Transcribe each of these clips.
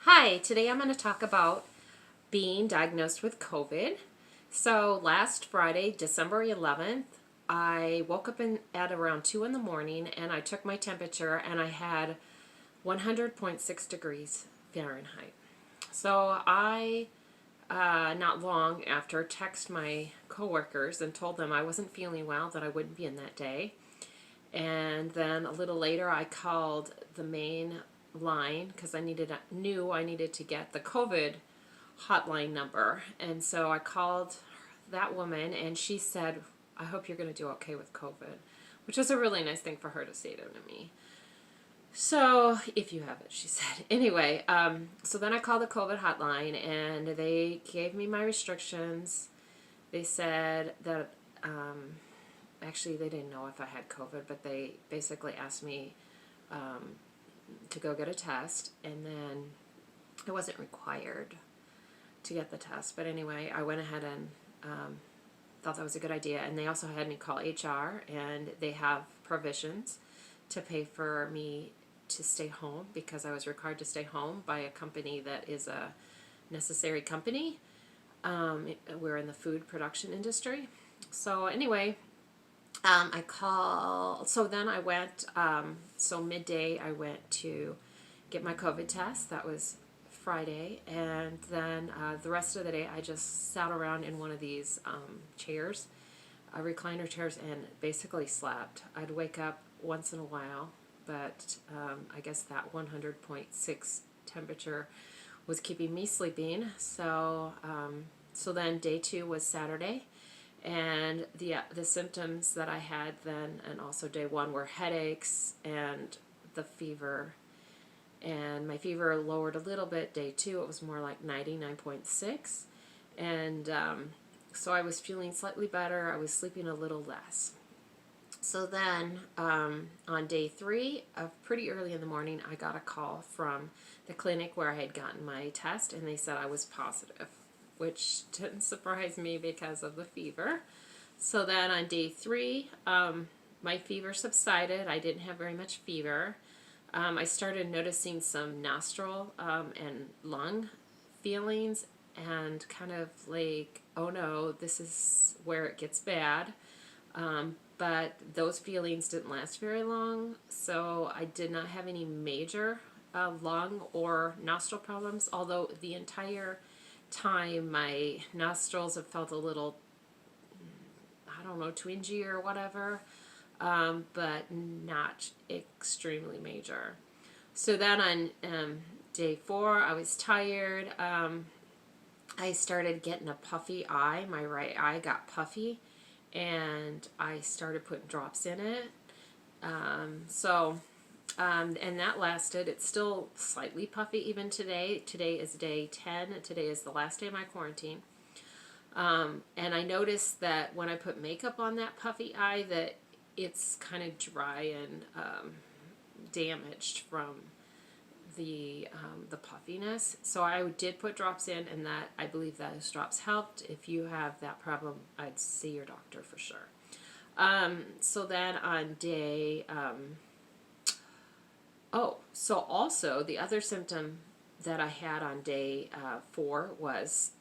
Hi, today I'm going to talk about being diagnosed with COVID. So last Friday, December 11th, I woke up at around 2 in the morning and I took my temperature and I had 100.6 degrees Fahrenheit. So I, not long after, text my coworkers and told them I wasn't feeling well, that I wouldn't be in that day. And then a little later, I called the main line because knew I needed to get the COVID hotline number. And so I called that woman, and she said, "I hope you're going to do okay with COVID," which was a really nice thing for her to say to me. So, if you have it, she said. Anyway, so then I called the COVID hotline, and they gave me my restrictions. They said that actually, they didn't know if I had COVID, but they basically asked me to go get a test, and then I wasn't required to get the test. But anyway, I went ahead and thought that was a good idea, and they also had me call HR, and they have provisions to pay for me to stay home because I was required to stay home by a company that is a necessary company. We're in the food production industry. So anyway, so then I went, so midday I went to get my COVID test. That was Friday. And then the rest of the day I just sat around in one of these chairs, recliner chairs, and basically slept. I'd wake up once in a while, but I guess that 100.6 temperature was keeping me sleeping. So then day 2 was Saturday. And the symptoms that I had then, and also day 1, were headaches and the fever. And my fever lowered a little bit. Day 2, it was more like 99.6. And so I was feeling slightly better. I was sleeping a little less. So then on day 3, pretty early in the morning, I got a call from the clinic where I had gotten my test, and they said I was positive, which didn't surprise me because of the fever. So then on day 3, my fever subsided. I didn't have very much fever. I started noticing some nostril and lung feelings, and kind of like, oh no, this is where it gets bad. But those feelings didn't last very long, so I did not have any major lung or nostril problems, although the entire time my nostrils have felt a little, I don't know, twingy or whatever, but not extremely major. So then on day 4, I was tired. I started getting a puffy eye. My right eye got puffy, and I started putting drops in it. And that lasted. It's still slightly puffy even today. Today is day 10. Today is the last day of my quarantine. And I noticed that when I put makeup on that puffy eye, that it's kind of dry and damaged from the puffiness. So I did put drops in, and that, I believe those drops helped. If you have that problem, I'd see your doctor for sure. So then on day so also the other symptom that I had on day 4 was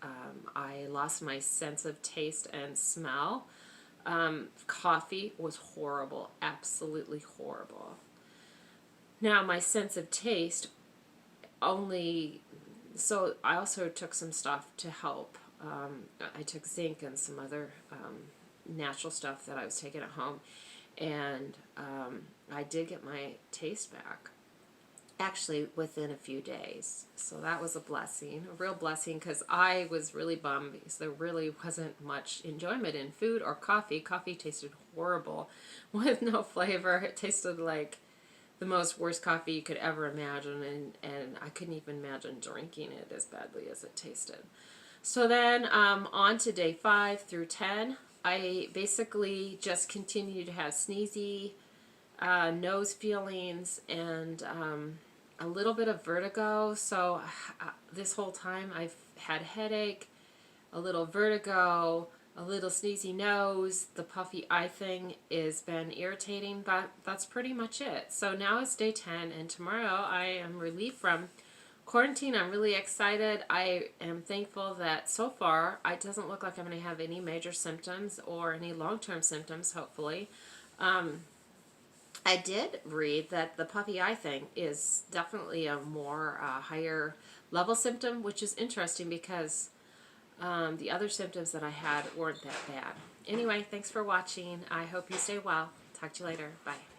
I lost my sense of taste and smell. Coffee was horrible, absolutely horrible. Now my sense of taste so I also took some stuff to help. I took zinc and some other natural stuff that I was taking at home, and I did get my taste back, actually within a few days. So that was a blessing, a real blessing, because I was really bummed because there really wasn't much enjoyment in food or coffee. Coffee tasted horrible with no flavor. It tasted like the most worst coffee you could ever imagine, and I couldn't even imagine drinking it as badly as it tasted. So then on to day 5 through 10, I basically just continued to have sneezy, nose feelings, and a little bit of vertigo. So this whole time I've had headache, a little vertigo, a little sneezy nose. The puffy eye thing has been irritating, but that's pretty much it. So now it's day 10, and tomorrow I am relieved from quarantine, I'm really excited. I am thankful that so far it doesn't look like I'm going to have any major symptoms or any long-term symptoms, hopefully. I did read that the puffy eye thing is definitely a more higher level symptom, which is interesting because the other symptoms that I had weren't that bad. Anyway, thanks for watching. I hope you stay well. Talk to you later. Bye.